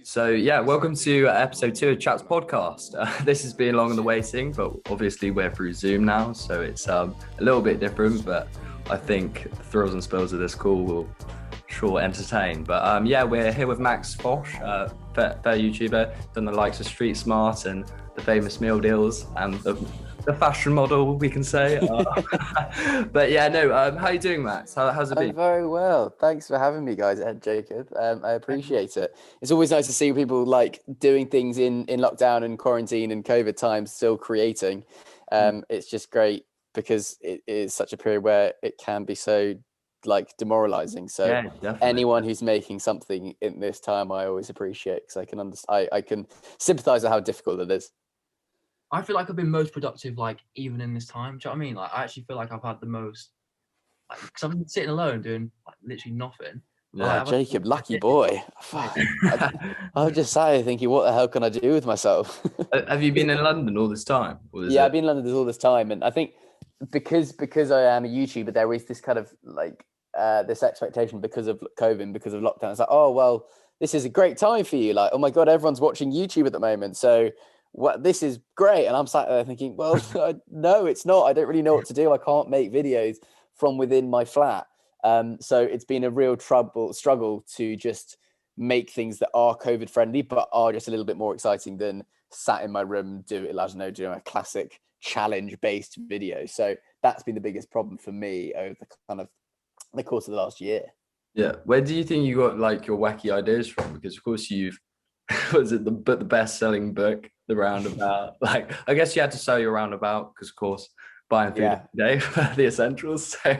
So yeah, welcome to episode 2 of Chaps podcast. This has been long in the waiting, but obviously we're through Zoom now, so it's a little bit different. But I think the thrills and spills of this call will sure entertain. But yeah, we're here with Max Fosh, fair YouTuber, done the likes of StreetSmart and the famous meal deals and the fashion model, we can say. But yeah, no, how are you doing, Max? How's it been? I'm very well. Thanks for having me, guys, and Jacob. I appreciate it. It's always nice to see people like doing things in lockdown and quarantine and COVID times, still creating. It's just great because it is such a period where it can be so like demoralizing. So Yeah, anyone who's making something in this time, I always appreciate because I can understand. I can sympathize with how difficult it is. I feel like I've been most productive, like, even in this time. Do you know what I mean? Like, I actually feel like I've had the most, like, because I've been sitting alone doing, like, literally nothing. Yeah, Jacob, lucky boy. I'm just sat here thinking, what the hell can I do with myself? Have you been in London all this time? Yeah, I've been in London all this time. And I think because I am a YouTuber, there is this kind of, like, this expectation because of COVID, because of lockdown. It's like, oh, well, this is a great time for you. Like, oh, my God, everyone's watching YouTube at the moment. So this is great. And I'm sat there thinking, well, no, it's not. I don't really know what to do. I can't make videos from within my flat. So it's been a real struggle to just make things that are COVID friendly, but are just a little bit more exciting than sat in my room, doing a classic challenge based video. So that's been the biggest problem for me over the course of the last year. Yeah. Where do you think you got like your wacky ideas from? Because of course you've, was it the best selling book, The Roundabout? Like, I guess you had to sell your roundabout because, of course, buying food every day for the essentials. So,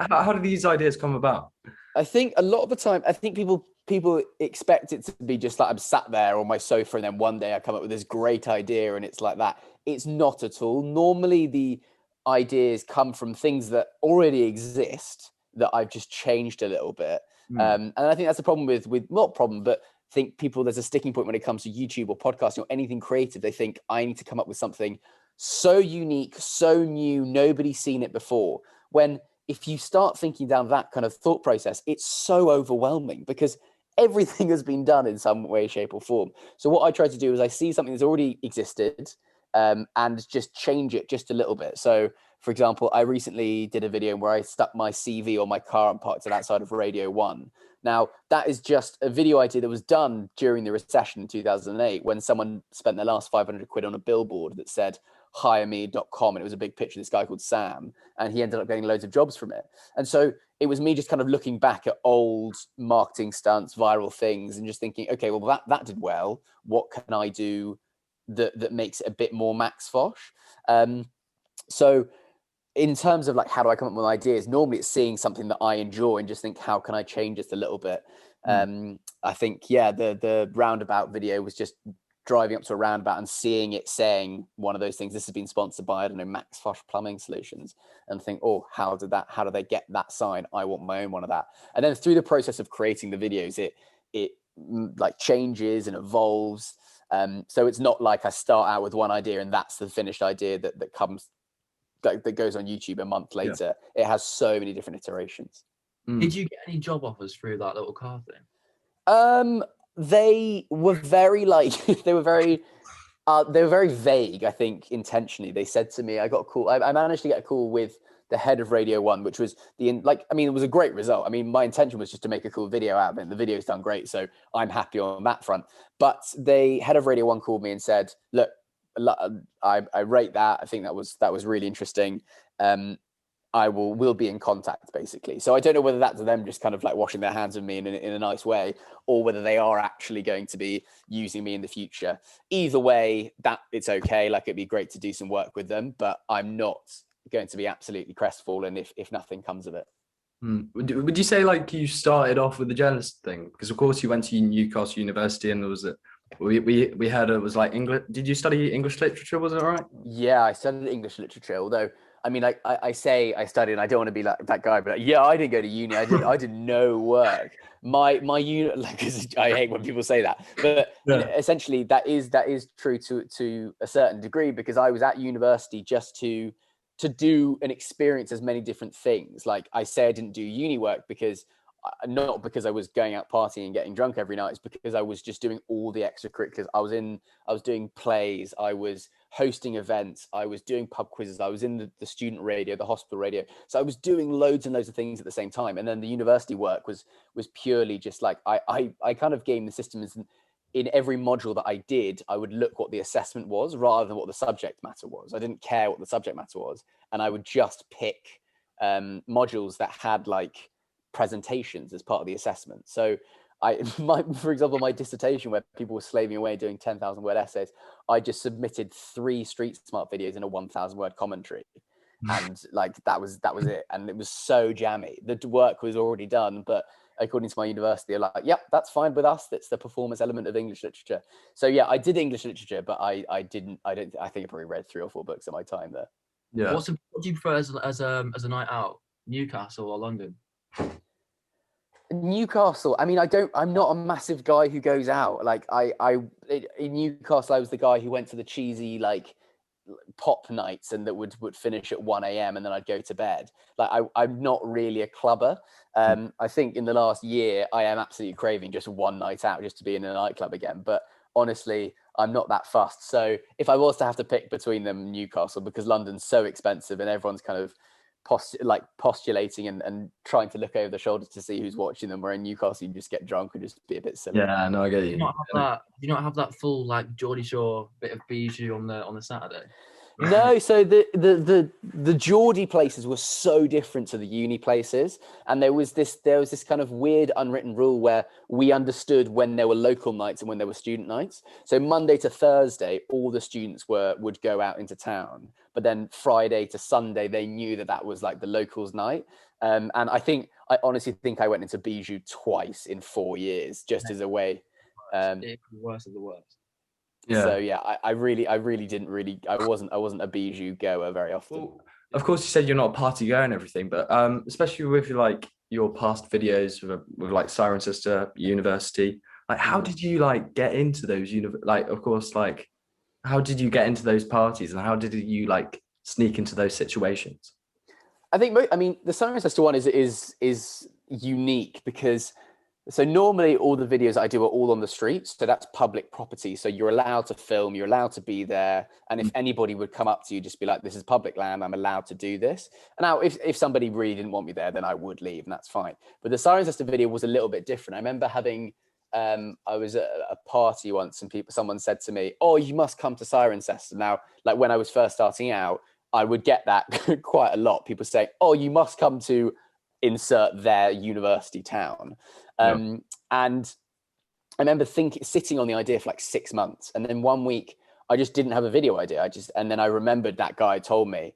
how do these ideas come about? I think a lot of the time, I think people expect it to be just like I'm sat there on my sofa and then one day I come up with this great idea and it's like that. It's not at all. Normally, the ideas come from things that already exist that I've just changed a little bit. And I think that's a problem with not problem, but think there's a sticking point when it comes to YouTube or podcasting or anything creative. They think I need to come up with something so unique, so new, nobody's seen it before. When if you start thinking down that kind of thought process, it's so overwhelming because everything has been done in some way, shape or form. So what I try to do is I see something that's already existed and just change it just a little bit. So for example, I recently did a video where I stuck my CV on my car and parked it outside of Radio 1. Now, that is just a video idea that was done during the recession in 2008 when someone spent their last 500 quid on a billboard that said hireme.com. And it was a big picture of this guy called Sam. And he ended up getting loads of jobs from it. And so it was me just kind of looking back at old marketing stunts, viral things, and just thinking, okay, well, that did well. What can I do that makes it a bit more Max Fosh? So in terms of like, how do I come up with ideas? Normally it's seeing something that I enjoy and just think, how can I change this a little bit? I think, the roundabout video was just driving up to a roundabout and seeing it saying one of those things. This has been sponsored by, I don't know, Max Fosh Plumbing Solutions, and think, oh, how do they get that sign? I want my own one of that. And then through the process of creating the videos, it like changes and evolves. So it's not like I start out with one idea and that's the finished idea that comes that goes on YouTube a month later. It has so many different iterations. Did you get any job offers through that little car thing? They were very they were very vague. I think intentionally. They said to me, I got a call. I managed to get a call with the head of Radio 1, which was it was a great result. I mean, my intention was just to make a cool video out of it. The video's done great, so I'm happy on that front. But the head of Radio 1 called me and said, look, I rate that. I think that was really interesting. We'll be in contact, basically. So I don't know whether that's them just kind of like washing their hands of me in a nice way, or whether they are actually going to be using me in the future. Either way, that it's okay. Like, it'd be great to do some work with them, but I'm not going to be absolutely crestfallen if nothing comes of it. Would you say like you started off with the journalist thing? Because of course you went to Newcastle University and there was we had it was like English. Did you study English literature? Was it right? Yeah, I studied English literature. Although, I mean, I say I studied, and I don't want to be like that guy, but I didn't go to uni. I did no work. My uni, like, I hate when people say that, but essentially that is true to a certain degree, because I was at university just to do and experience as many different things. Like I say, I didn't do uni work because not because I was going out partying and getting drunk every night. It's because I was just doing all the extracurriculars. I was doing plays. I was hosting events. I was doing pub quizzes. I was in the student radio, the hospital radio. So I was doing loads and loads of things at the same time. And then the university work was purely just like, I kind of gamed the system as in every module that I did, I would look what the assessment was rather than what the subject matter was. I didn't care what the subject matter was. And I would just pick modules that had like presentations as part of the assessment. So for example, my dissertation where people were slaving away doing 10,000 word essays, I just submitted 3 StreetSmart videos in a 1,000 word commentary. And like, that was it. And it was so jammy. The work was already done, but according to my university, they're like, yep, that's fine with us. That's the performance element of English literature. So yeah, I did English literature, but I think I probably read 3 or 4 books in my time there. Yeah. What do you prefer as a night out? Newcastle or London? Newcastle. I mean, I'm not a massive guy who goes out. Like in Newcastle, I was the guy who went to the cheesy like pop nights and that would finish at 1 a.m. and then I'd go to bed. Like I'm not really a clubber. I think in the last year I am absolutely craving just one night out just to be in a nightclub again. But honestly, I'm not that fussed. So if I was to have to pick between them, Newcastle, because London's so expensive and everyone's kind of postulating and trying to look over the shoulder to see who's watching them, where in Newcastle you just get drunk and just be a bit silly. Yeah, no, I get you. Do you not have that full like Geordie Shore bit of bijou on the Saturday? No, so the Geordie places were so different to the uni places, and there was this kind of weird unwritten rule where we understood when there were local nights and when there were student nights. So Monday to Thursday, all the students would go out into town, but then Friday to Sunday, they knew that was like the locals' night. And I honestly think I went into bijou twice in 4 years, just as a way. The worst of the worst. Yeah. So yeah, I wasn't a bijou goer very often. Well, of course, you said you're not a party goer and everything, but especially with like your past videos with like Siren Sister, university, like how did you like get into those how did you get into those parties and how did you like sneak into those situations? I think the Siren Sister one is unique because. So normally all the videos I do are all on the streets. So that's public property. So you're allowed to film, you're allowed to be there. And if anybody would come up to you, just be like, this is public land, I'm allowed to do this. And now if somebody really didn't want me there, then I would leave and that's fine. But the Siren Sister video was a little bit different. I remember having, I was at a party once and someone said to me, oh, you must come to Siren Sister. Now, like when I was first starting out, I would get that quite a lot. People say, oh, you must come to insert their university town. And I remember sitting on the idea for like 6 months. And then one week I just didn't have a video idea. And then I remembered that guy told me,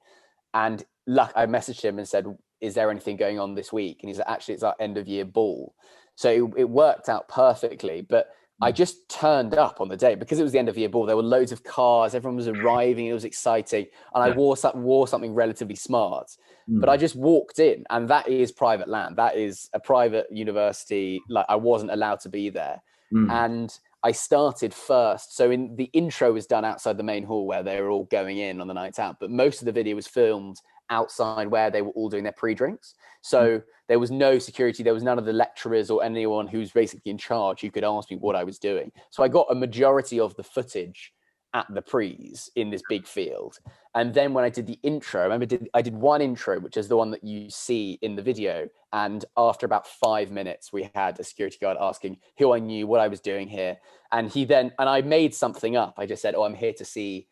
and I messaged him and said, is there anything going on this week? And he said, actually, it's our end of year ball. So it worked out perfectly, but I just turned up on the day because it was the end of year ball. There were loads of cars, everyone was arriving, it was exciting. And I wore something relatively smart. But I just walked in, and that is private land. That is a private university. Like I wasn't allowed to be there. And I started first. So in the intro was done outside the main hall where they were all going in on the night out. But most of the video was filmed outside where they were all doing their pre-drinks. So there was no security. There was none of the lecturers or anyone who's basically in charge who could ask me what I was doing. So I got a majority of the footage at the pre's in this big field. And then when I did the intro, I remember I did one intro, which is the one that you see in the video. And after about 5 minutes, we had a security guard asking who I knew, what I was doing here. And I made something up. I just said, oh, I'm here to see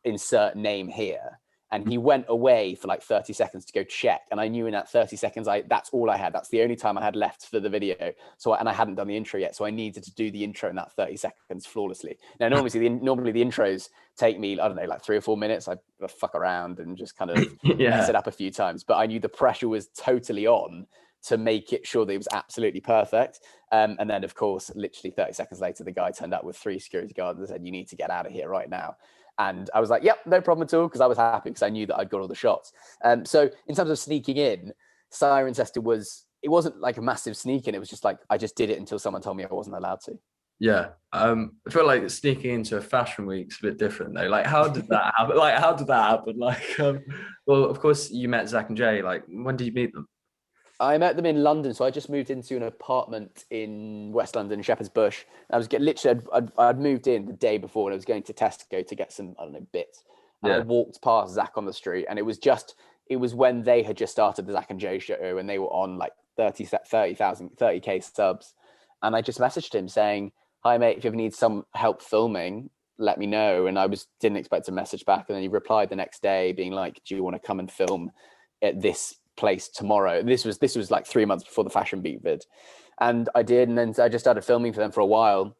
insert name here. And he went away for like 30 seconds to go check. And I knew in that 30 seconds, that's all I had. That's the only time I had left for the video. And I hadn't done the intro yet. So I needed to do the intro in that 30 seconds flawlessly. Now, normally the intros take me, I don't know, like 3 or 4 minutes. I fuck around and just kind of mess it up a few times. But I knew the pressure was totally on to make it sure that it was absolutely perfect. And then, of course, literally 30 seconds later, the guy turned up with 3 security guards and said, you need to get out of here right now. And I was like, yep, no problem at all, because I was happy because I knew that I'd got all the shots. So in terms of sneaking in, Siren Sister it wasn't like a massive sneak in. It was just like, I just did it until someone told me I wasn't allowed to. Yeah. I feel like sneaking into a fashion week's a bit different though. Like, how did that happen? Well, of course you met Zach and Jay. Like, when did you meet them? I met them in London. So I just moved into an apartment in West London, Shepherd's Bush. I was literally, I'd moved in the day before and I was going to Tesco to get some, I don't know, bits. And I walked past Zach on the street, and it was when they had just started the Zach and Joe show, and they were on like 30K subs. And I just messaged him saying, "Hi mate, if you ever need some help filming, let me know." And I didn't expect a message back. And then he replied the next day being like, "Do you want to come and film at this place tomorrow?" This was like 3 months before the Fashion Beat vid. And I did. And then I just started filming for them for a while.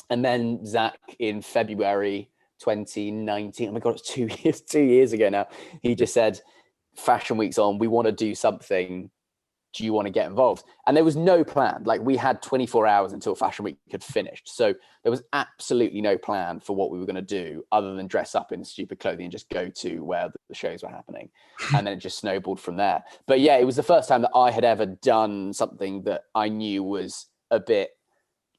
And then Zach in February 2019, oh my God, it's 2 years ago now. He just said, "Fashion Week's on, we want to do something. Do you want to get involved?" And there was no plan. Like, we had 24 hours until Fashion Week had finished. So there was absolutely no plan for what we were going to do other than dress up in stupid clothing and just go to where the shows were happening. And then it just snowballed from there. But yeah, it was the first time that I had ever done something that I knew was a bit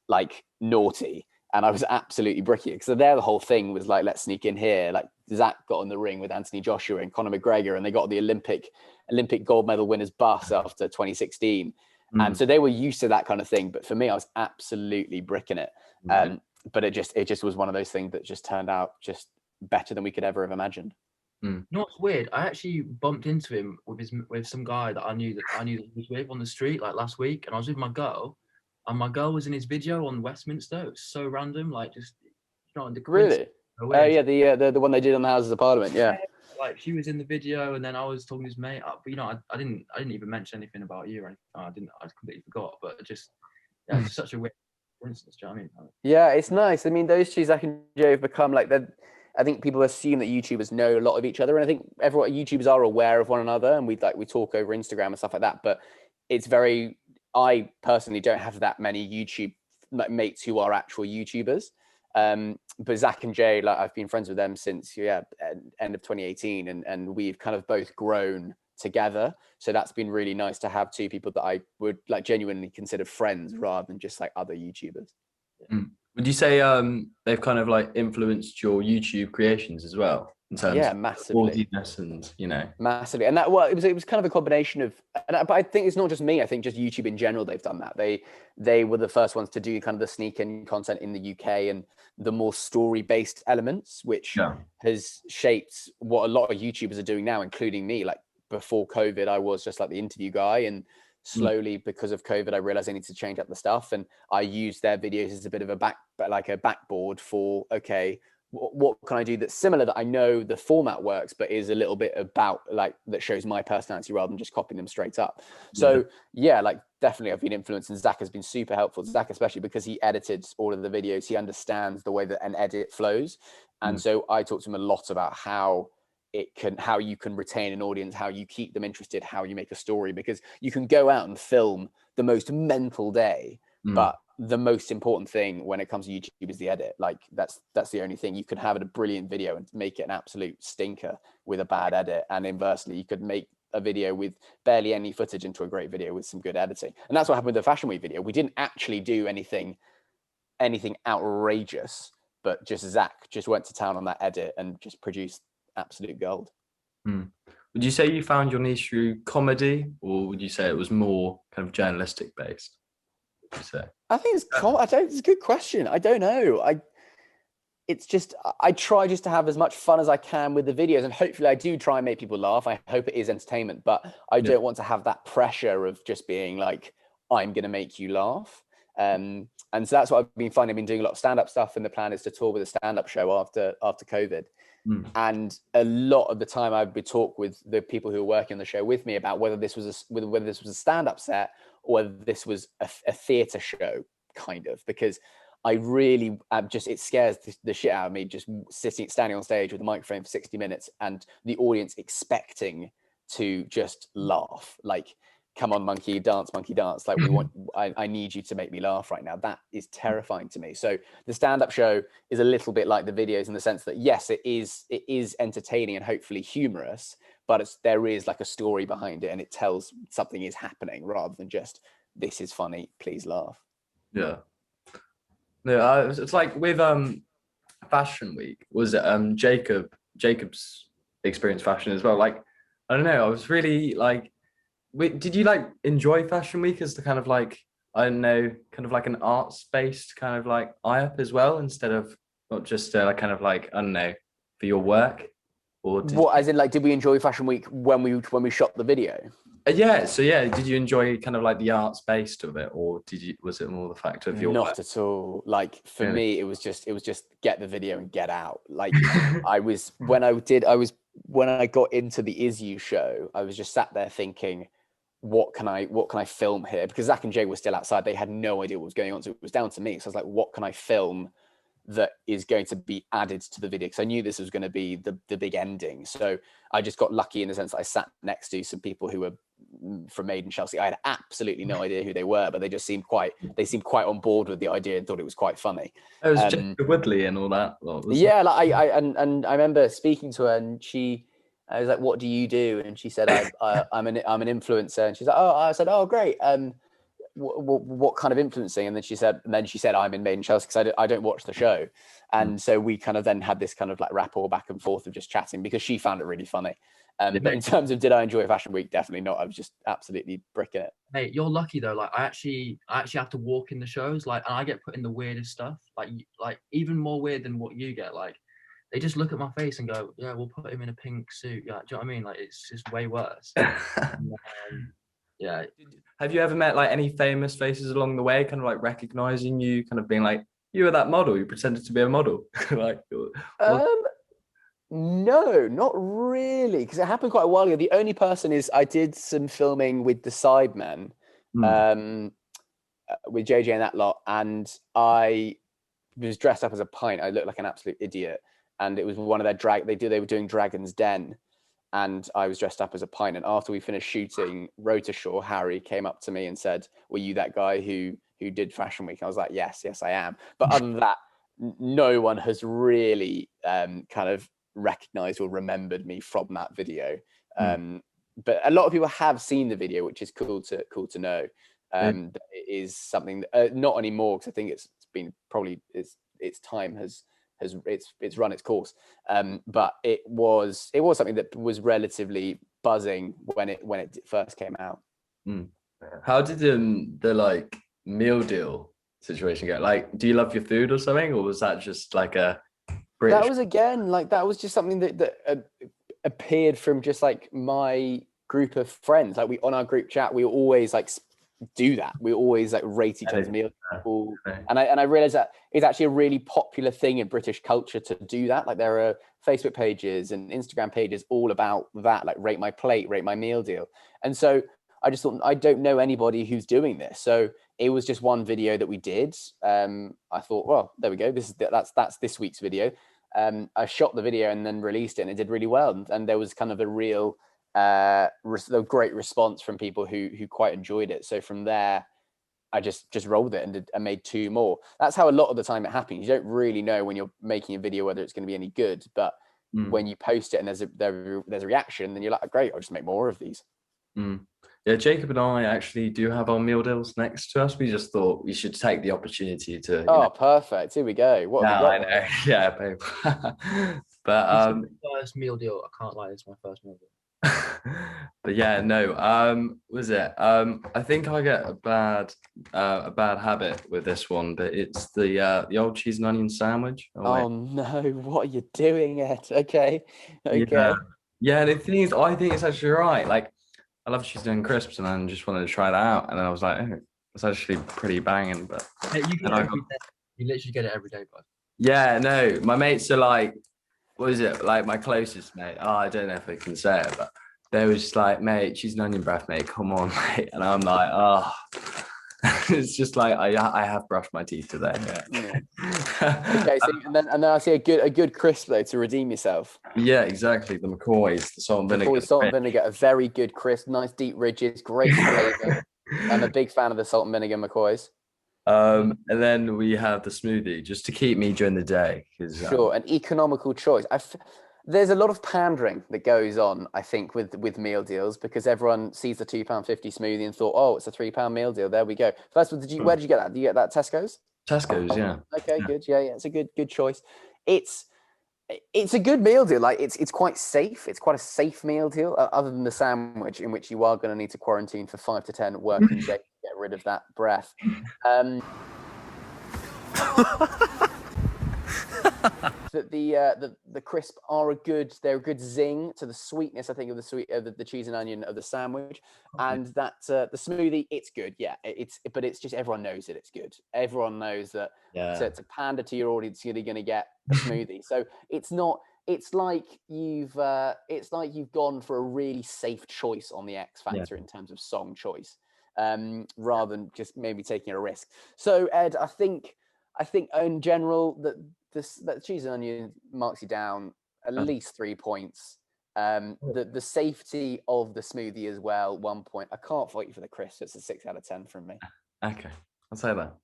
like naughty. And I was absolutely bricking it. So there, the whole thing was like, let's sneak in here. Like, Zach got in the ring with Anthony Joshua and Conor McGregor, and they got the Olympic gold medal winners bus after 2016. And so they were used to that kind of thing. But for me, I was absolutely bricking it. But it just was one of those things that just turned out just better than we could ever have imagined. You know what's weird? I actually bumped into him with some guy that I knew that he was with on the street like last week, and I was with my girl. And my girl was in his video on Westminster. It was so random, like just Really? Oh yeah, the one they did on the Houses of Parliament. Yeah. Like, she was in the video, and then I was talking to his mate. But I didn't even mention anything about you or anything. I completely forgot. But it's such a weird coincidence. Do you know what I mean? Yeah, it's nice. I mean, those two, Zach and Joe, have become like that. I think people assume that YouTubers know a lot of each other, and I think YouTubers are aware of one another, and we talk over Instagram and stuff like that. But it's very. I personally don't have that many YouTube mates who are actual YouTubers. But Zach and Jay, like, I've been friends with them since end of 2018, and we've kind of both grown together. So that's been really nice to have two people that I would like genuinely consider friends rather than just like other YouTubers. Would you say they've kind of like influenced your YouTube creations as well in terms of massively and massively? And that it was kind of a combination of, but I think it's not just me. I think just YouTube in general, they've done that. They were the first ones to do kind of the sneak in content in the UK and the more story based elements, which has shaped what a lot of YouTubers are doing now, including me. Like, before COVID, I was just like the interview guy, and slowly because of COVID, I realized I need to change up the stuff, and I used their videos as a bit of a backboard for, okay, what can I do that's similar, that I know the format works, but is a little bit about like that shows my personality rather than just copying them straight up. So yeah, like definitely I've been influenced, and Zach has been super helpful. Zach, especially because he edited all of the videos, he understands the way that an edit flows. And so I talked to him a lot about how you can retain an audience, how you keep them interested, how you make a story, because you can go out and film the most mental day, but the most important thing when it comes to YouTube is the edit. Like, that's the only thing. You could have a brilliant video and make it an absolute stinker with a bad edit, and inversely, you could make a video with barely any footage into a great video with some good editing. And that's what happened with the Fashion Week video. We didn't actually do anything outrageous, but just Zach just went to town on that edit and just produced absolute gold. Would you say you found your niche through comedy, or would you say it was more kind of journalistic based? Would you say? I think it's a good question. I don't know. I try just to have as much fun as I can with the videos, and hopefully I do try and make people laugh. I hope it is entertainment, but I don't want to have that pressure of just being like, I'm going to make you laugh. And so that's what I've been finding. I've been doing a lot of stand-up stuff, and the plan is to tour with a stand-up show after COVID. And a lot of the time I would talk with the people who are working on the show with me about whether this was a stand-up set or whether this was a theatre show, kind of, because I really it scares the shit out of me just standing on stage with a microphone for 60 minutes and the audience expecting to just laugh. Like, come on, monkey dance. Like, I need you to make me laugh right now. That is terrifying to me. So the stand-up show is a little bit like the videos in the sense that, yes, it is entertaining and hopefully humorous, but there is like a story behind it, and it tells something is happening rather than just, this is funny, please laugh. Yeah. No, it's like with Fashion Week, was it Jacob's experience fashion as well? Like, I don't know, I was really like, Wait, did you like enjoy Fashion Week as the kind of like, I don't know, kind of like an arts based kind of like IUP as well, instead of not just like kind of like, I don't know, for your work? Or did What, as in, like, did we enjoy Fashion Week when we shot the video? yeah, so yeah, did you enjoy kind of like the arts based of it, or was it more the fact of your work? Not at all. Like, for Really? me, it was just get the video and get out. Like, when I got into the Is You show, I was just sat there thinking, what can I film here? Because Zach and Jay were still outside. They had no idea what was going on. So it was down to me. So I was like, what can I film that is going to be added to the video? Because I knew this was going to be the big ending. So I just got lucky in the sense that I sat next to some people who were from Made in Chelsea. I had absolutely no idea who they were, but they seemed quite on board with the idea and thought it was quite funny. It was Jacob Woodley and all that. Yeah, like I remember speaking to her, and I was like, "What do you do?" And she said, "I'm an influencer." And she's like, "Oh," I said, "Oh, great. What kind of influencing?" And then she said, "I'm in Made in Chelsea," because I don't watch the show. And so we kind of then had this kind of like rapport back and forth of just chatting, because she found it really funny. But in terms of did I enjoy Fashion Week, definitely not. I was just absolutely bricking it. Hey, you're lucky though. Like I actually have to walk in the shows. Like, and I get put in the weirdest stuff. Like even more weird than what you get. Like they just look at my face and go, "Yeah, we'll put him in a pink suit." Yeah, do you know what I mean? Like it's just way worse. Yeah. Have you ever met like any famous faces along the way, kind of like recognizing you, kind of being like, you were that model, you pretended to be a model? Like, No, not really, because it happened quite a while ago. The only person is I did some filming with the Sidemen, with JJ and that lot, and I was dressed up as a pint. I looked like an absolute idiot, and it was one of their they were doing Dragon's Den, and I was dressed up as a pint. And after we finished shooting, Rotashaw, Harry came up to me and said, "Were you that guy who did Fashion Week?" And I was like, yes, I am. But other than that, no one has really kind of recognized or remembered me from that video. But a lot of people have seen the video, which is cool to know. That it is something not anymore, because I think it's been probably its time has run its course. But it was something that was relatively buzzing when it first came out. How did the like meal deal situation go? Like, do you love your food or something, or was that just like a British? That was just something that appeared from just like my group of friends. Like on our group chat, we always like do that. We always like rate each other's meals. And I realized that it's actually a really popular thing in British culture to do that. Like there are Facebook pages and Instagram pages all about that, like rate my plate, rate my meal deal. And so I just thought, I don't know anybody who's doing this. So it was just one video that we did. I thought, well, there we go. That's this week's video. I shot the video and then released it, and it did really well. And there was kind of a real great response from people who quite enjoyed it. So from there, I just rolled it and made two more. That's how a lot of the time it happens. You don't really know when you're making a video whether it's going to be any good, but when you post it and there's a reaction, then you're like, great, I'll just make more of these. Yeah, Jacob and I actually do have our meal deals next to us. We just thought we should take the opportunity to. Perfect. Here we go. What have you got? I know. Yeah, babe. But first meal deal. I can't lie, it's my first meal deal. But yeah, no. Was it? I think I get a bad habit with this one, but it's the old cheese and onion sandwich. Oh no! What are you doing, Ed? Okay. Yeah. The thing is, I think it's actually right. Like, I love cheese and onion crisps, and I just wanted to try that out, and I was like, oh, it's actually pretty banging. But hey, you literally get it every day, bud. Yeah, no, my mates are like, what is it? Like my closest mate. Oh, I don't know if I can say it, but they were just like, mate, cheese and onion breath, mate. Come on, mate. And I'm like, oh, it's just like I have brushed my teeth today. Yeah. Okay, so and then I see a good crisp though to redeem yourself. Yeah, exactly. The McCoy's, the salt and vinegar. Salt and vinegar, a very good crisp, nice deep ridges, great flavour. I'm a big fan of the salt and vinegar McCoy's. And then we have the smoothie just to keep me during the day. Sure, an economical choice. There's a lot of pandering that goes on, I think, with meal deals, because everyone sees the £2.50 smoothie and thought, oh, it's a £3 meal deal. There we go. First of all, where did you get that? Did you get that at Tesco's? Tesco's, yeah. Okay, good. Yeah, it's a good choice. It's It's a good meal deal. Like it's quite safe. It's quite a safe meal deal, other than the sandwich, in which you are going to need to quarantine for 5 to 10 working days to get rid of that breath. That the crisp are they're a good zing to the sweetness, I think, of the cheese and onion of the sandwich, and that the smoothie, it's good. Yeah, but it's just, everyone knows it's good. Everyone knows that to pander to your audience, you're going to get a smoothie. So it's not. It's like you've gone for a really safe choice on the X Factor in terms of song choice, rather than just maybe taking a risk. So Ed, I think in general that cheese and onion marks you down at least 3 points. The safety of the smoothie as well, 1 point. I can't fight you for the crisp. It's a 6 out of 10 from me. Okay, I'll say that.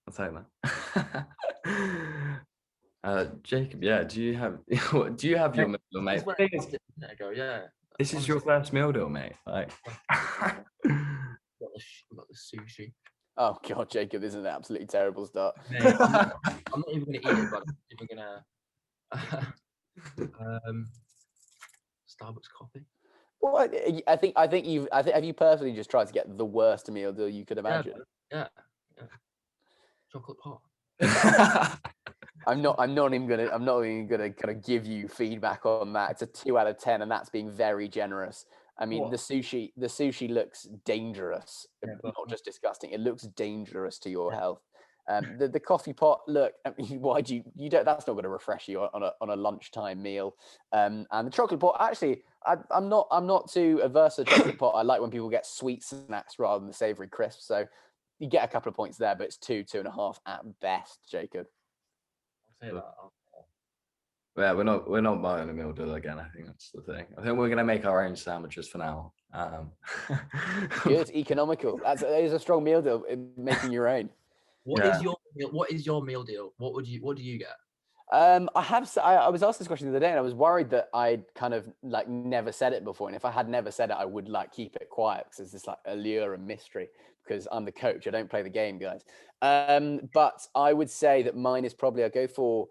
Jacob, do you have your meal deal, mate? This is your first meal deal, mate. Like, we've got the sushi. Oh God, Jacob, this is an absolutely terrible start. Mate, I'm not even going to eat it, but I'm even going to Starbucks coffee. Well, I think have you personally just tried to get the worst meal deal you could imagine? Yeah. Chocolate pot. I'm not even gonna kind of give you feedback on that. It's a 2 out of 10, and that's being very generous. I mean, the sushi looks dangerous, not just disgusting. It looks dangerous to your health. The coffee pot, look, I mean, why do you don't? That's not going to refresh you on a lunchtime meal. And the chocolate pot, actually, I'm not too averse to the chocolate pot. I like when people get sweet snacks rather than the savoury crisps. So you get a couple of points there, but it's 2.5 at best, Jacob. I'll say that. Yeah, we're not buying a meal deal again. I think that's the thing. I think we're gonna make our own sandwiches for now. Good, economical. That is a strong meal deal. Making your own. What is your meal deal? What do you get? I was asked this question the other day, and I was worried that I'd kind of like never said it before. And if I had never said it, I would like keep it quiet, because it's this like allure and mystery, because I'm the coach. I don't play the game, guys. But I would say that mine is probably, I go for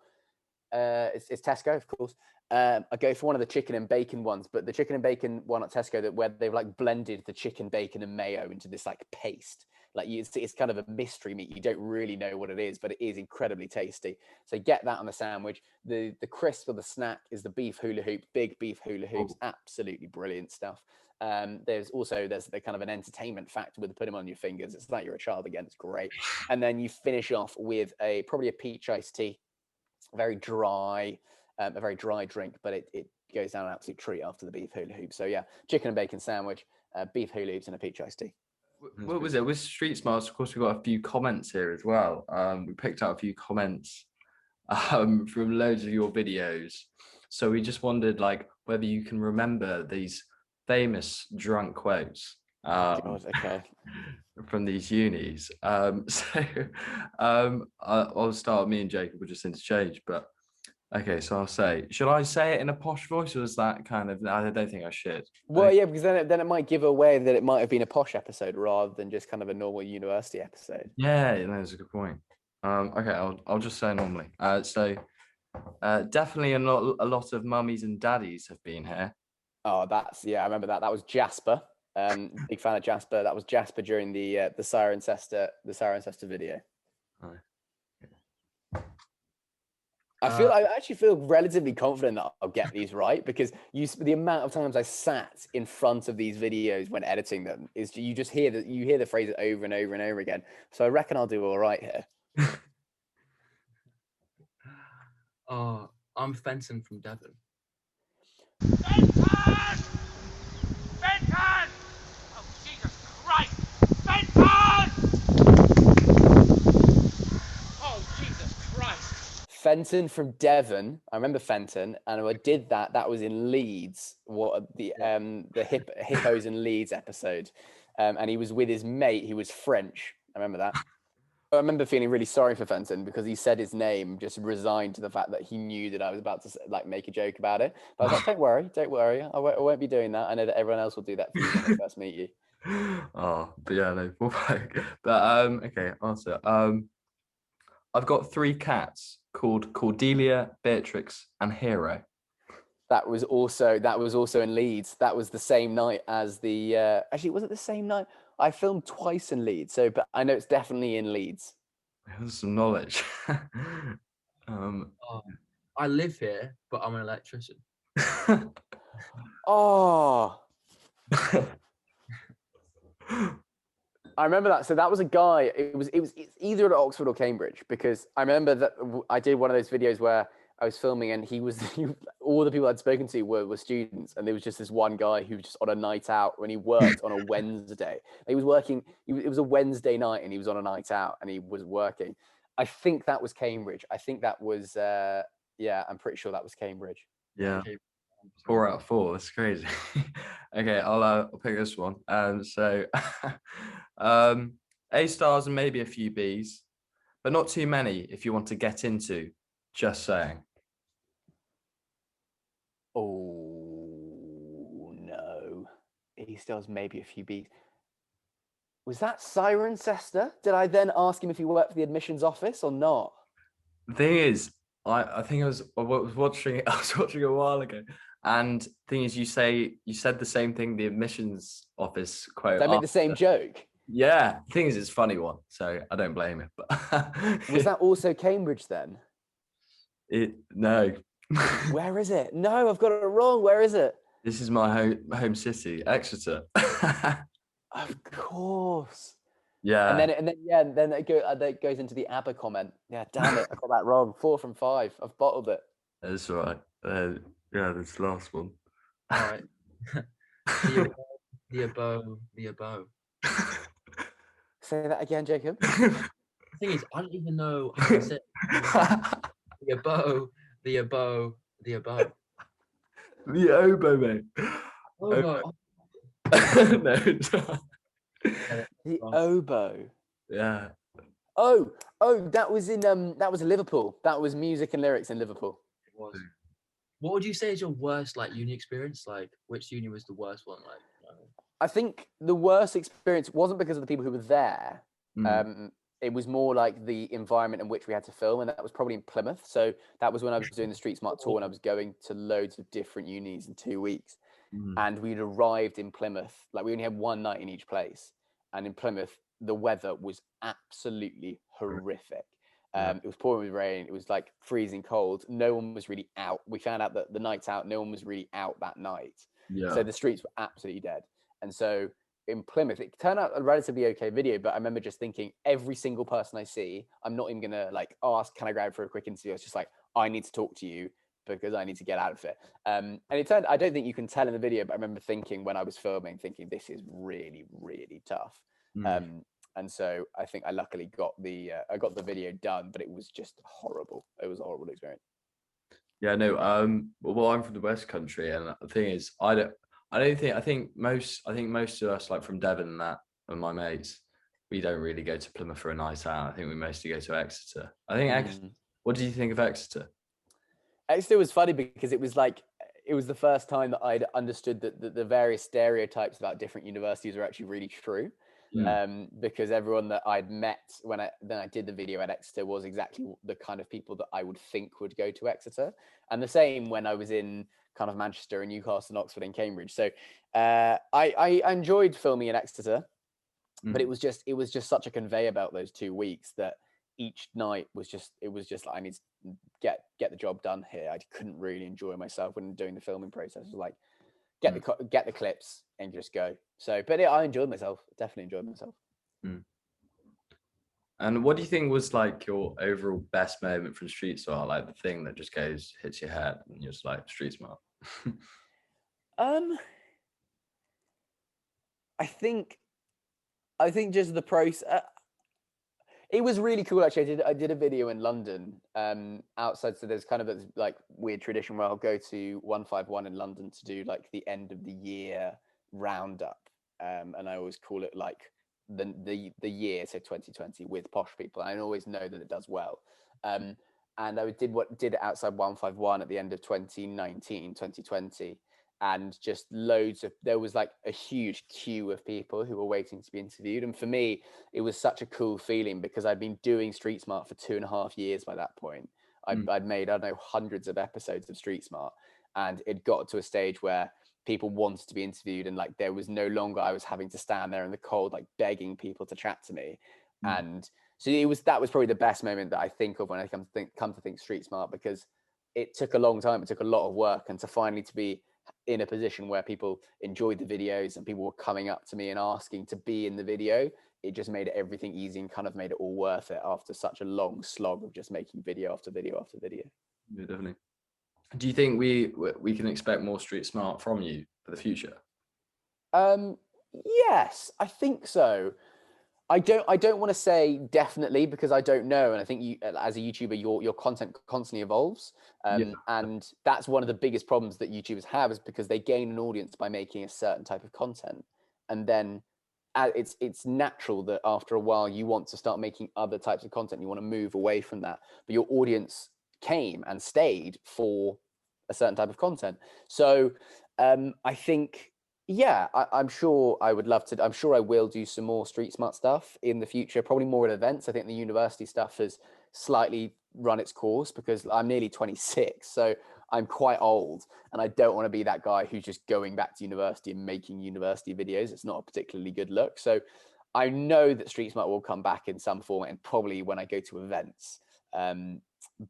it's Tesco, of course. I go for one of the chicken and bacon ones, but the chicken and bacon one at Tesco, where they've like blended the chicken, bacon, and mayo into this like paste. Like it's kind of a mystery meat. You don't really know what it is, but it is incredibly tasty. So get that on the sandwich. The crisp of the snack is the beef hula hoop, big beef hula hoops, absolutely brilliant stuff. There's the kind of an entertainment factor with putting them on your fingers. It's like you're a child again. It's great. And then you finish off with probably a peach iced tea. Very dry, a very dry drink, but it goes down an absolute treat after the beef hula hoop. So yeah, chicken and bacon sandwich, beef hula hoops, and a peach iced tea. What was it with StreetSmart? Of course, we've got a few comments here as well. We picked out a few comments from loads of your videos. So we just wondered like whether you can remember these famous drunk quotes. Okay. From these unis. I'll start. Me and Jacob will just interchange, but okay, so I'll say, should I say it in a posh voice, or is that kind of, I don't think I should. Well, yeah, because then it might give away that it might have been a posh episode rather than just kind of a normal university episode. Yeah, that's a good point. Okay, I'll just say normally. Definitely a lot of mummies and daddies have been here. Oh, I remember that. That was Jasper. Big fan of Jasper. That was Jasper during the Cirencester video. I actually feel relatively confident that I'll get these right, because the amount of times I sat in front of these videos when editing them is you hear the phrase over and over and over again. So I reckon I'll do all right here. Oh, I'm Fenton from Devon. Fenton! Fenton! Oh, Jesus Christ! Fenton! Oh, Jesus Christ! Fenton from Devon. I remember Fenton, and I did that. That was in Leeds. The Hippos in Leeds episode, and he was with his mate. He was French. I remember that. I remember feeling really sorry for Fenton because he said his name, just resigned to the fact that he knew that I was about to like make a joke about it. But I was like, don't worry, I won't be doing that. I know that everyone else will do that for you when they first meet you. Oh, but yeah, no, but okay, answer. I've got 3 cats called Cordelia, Beatrix, and Hero. That was also in Leeds. That was the same night as the. Actually, was it the same night? I filmed twice in Leeds, so but I know it's definitely in Leeds. There's some knowledge. Oh, I live here, but I'm an electrician. Oh, I remember that. So that was a guy. It's either at Oxford or Cambridge, because I remember that I did one of those videos where I was filming and all the people I'd spoken to were students, and there was just this one guy who was just on a night out when he worked on a Wednesday. He was working. It was a Wednesday night, and he was on a night out, and he was working. I think that was Cambridge. I think that was. Yeah, I'm pretty sure that was Cambridge. Yeah. Okay. 4 out of 4. That's crazy. Okay, I'll pick this one. So A stars and maybe a few Bs, but not too many if you want to get into. Just saying. Oh no, he still has maybe a few Bs. Was that Cirencester? Did I then ask him if he worked for the admissions office or not? The thing is, I think I was watching I was watching a while ago, and the thing is, you said the same thing, the admissions office quote. Did I make the same joke? Yeah, the thing is, it's a funny one, so I don't blame it. But Was that also Cambridge then? No. Where is it? No, I've got it wrong. Where is it? This is my home city, Exeter. Of course. Yeah. And then it goes into the ABBA comment. Yeah, damn it, I got that wrong. 4 from 5. I've bottled it. That's all right. Yeah, this last one. All right. The above. Say that again, Jacob. The thing is, I don't even know how to say it. The above. The oboe, mate. Oh, no. No. The oboe. Yeah. Oh, that was in Liverpool. That was music and lyrics in Liverpool. It was. What would you say is your worst uni experience? Like, which uni was the worst one? Like, I think the worst experience wasn't because of the people who were there. It was more like the environment in which we had to film, and that was probably in Plymouth. So that was when I was doing the StreetSmart tour, and I was going to loads of different unis in 2 weeks. And we'd arrived in Plymouth, like we only had one night in each place. And in Plymouth, the weather was absolutely horrific. It was pouring with rain. It was like freezing cold. No one was really out. We found out that the nights out, no one was really out that night. Yeah. So the streets were absolutely dead. And so in Plymouth, it turned out a relatively okay video, but I remember just thinking every single person I see, I'm not even gonna like ask, can I grab for a quick interview? It's just like, I need to talk to you because I need to get out of it. And it turned, I don't think you can tell in the video, but I remember thinking when I was filming, thinking this is really, really tough. And so I think I luckily got the video done, but it was just horrible. It was a horrible experience. Yeah, no. Well, I'm from the West Country, and the thing is, I think most of us, like from Devon and that, and my mates, we don't really go to Plymouth for a night out. I think we mostly go to Exeter. I think What did you think of Exeter? Exeter was funny because it was the first time that I'd understood that the various stereotypes about different universities are actually really true. Because everyone that I'd met when I did the video at Exeter was exactly the kind of people that I would think would go to Exeter, and the same when I was in kind of Manchester and Newcastle and Oxford and Cambridge. So I enjoyed filming in Exeter, but it was just such a conveyor belt those 2 weeks that each night was just like, I need to get the job done here. I couldn't really enjoy myself when doing the filming process. It was like get the clips and just go. So, but yeah, I enjoyed myself. Definitely enjoyed myself. And what do you think was like your overall best moment from StreetSmart? Like the thing that just hits your head, and you're just like, StreetSmart. I think just the process. It was really cool, actually. I did a video in London, outside. So there's kind of a like weird tradition where I'll go to 151 in London to do like the end of the year roundup, and I always call it like the year, so 2020, with Posh people. I always know that it does well. And I did it outside 151 at the end of 2020. And just there was like a huge queue of people who were waiting to be interviewed. And for me, it was such a cool feeling because I'd been doing StreetSmart for 2.5 years by that point. I'd made, I don't know, hundreds of episodes of StreetSmart. and it got to a stage where people wanted to be interviewed, and like there was no longer I was having to stand there in the cold like begging people to chat to me. And so that was probably the best moment that I think of when I come to think StreetSmart, because it took a long time, it took a lot of work, and to finally to be in a position where people enjoyed the videos and people were coming up to me and asking to be in the video, it just made everything easy and kind of made it all worth it after such a long slog of just making video after video after video. Yeah, definitely. Do you think we can expect more StreetSmart from you for the future? Yes, I think so. I don't want to say definitely, because I don't know, and I think you, as a YouTuber, your content constantly evolves, and that's one of the biggest problems that YouTubers have, is because they gain an audience by making a certain type of content, and then it's natural that after a while you want to start making other types of content. You want to move away from that, but your audience came and stayed for a certain type of content. So I think, yeah, I'm sure I would love to. I'm sure I will do some more StreetSmart stuff in the future, probably more at events. I think the university stuff has slightly run its course, because I'm nearly 26, so I'm quite old, and I don't want to be that guy who's just going back to university and making university videos. It's not a particularly good look. So I know that StreetSmart will come back in some format, and probably when I go to events.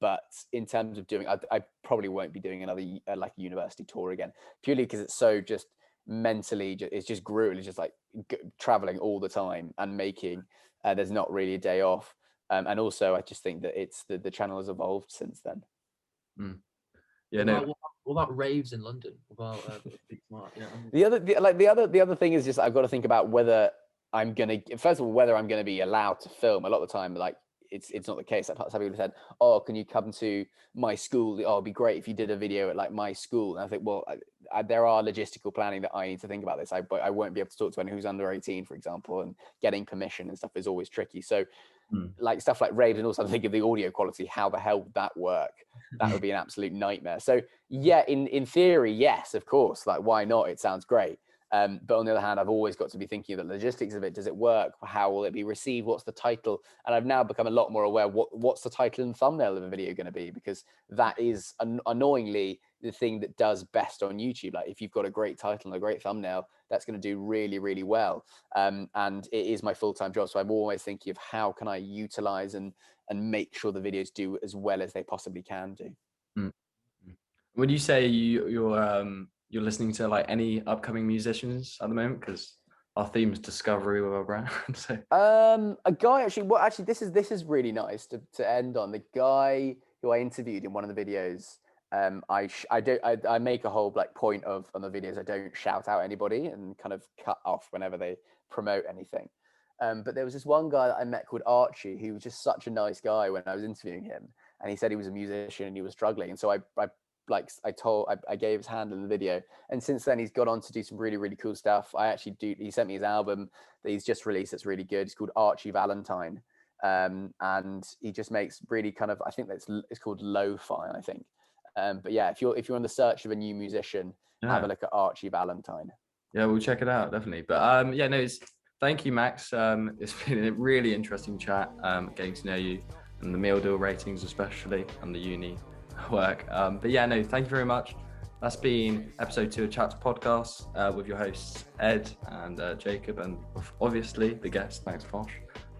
But in terms of doing, I probably won't be doing another like university tour again, purely because it's so just mentally, it's just grueling. It's just like traveling all the time and making, there's not really a day off. And also I just think that it's the channel has evolved since then. Yeah, no. What about raves in London? What about StreetSmart? The other thing is just, I've got to think about whether I'm gonna, first of all, whether I'm gonna be allowed to film. A lot of the time, like, it's not the case. Some people have said, oh, can you come to my school? Oh, it'd be great if you did a video at like my school. And I think, well, there are logistical planning that I need to think about this. I won't be able to talk to anyone who's under 18, for example, and getting permission and stuff is always tricky. So like stuff like raves, and also I'm thinking of the audio quality, how the hell would that work? That would be an absolute nightmare. So yeah, in theory, yes, of course, like why not? It sounds great. But on the other hand, I've always got to be thinking of the logistics of it. Does it work? How will it be received? What's the title? And I've now become a lot more aware what's the title and thumbnail of a video going to be, because that is annoyingly the thing that does best on YouTube. Like if you've got a great title and a great thumbnail, that's going to do really, really well. And it is my full-time job. So I'm always thinking of how can I utilize and make sure the videos do as well as they possibly can do. Would you say you're listening to like any upcoming musicians at the moment? Because our theme is discovery with our brand. So a guy actually, this is really nice to end on. The guy who I interviewed in one of the videos, I make a whole like point of on the videos, I don't shout out anybody and kind of cut off whenever they promote anything. But there was this one guy that I met called Archie, who was just such a nice guy when I was interviewing him, and he said he was a musician and he was struggling, and so I gave his hand in the video, and since then he's got on to do some really, really cool stuff. He sent me his album that he's just released. It's really good. It's called Archie Valentine, and he just makes really kind of, I think it's called lo-fi, I think. But yeah, if you're on the search of a new musician, have a look at Archie Valentine. Yeah, we'll check it out, definitely. But yeah, no, thank you, Max. It's been a really interesting chat, getting to know you, and the meal deal ratings especially, and the uni work. But yeah, no, thank you very much. That's been episode 2 of Chaps podcast with your hosts Ed and Jacob, and obviously the guest, Max Fosh.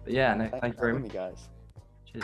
But yeah, no, thank you very much, guys. Cheers.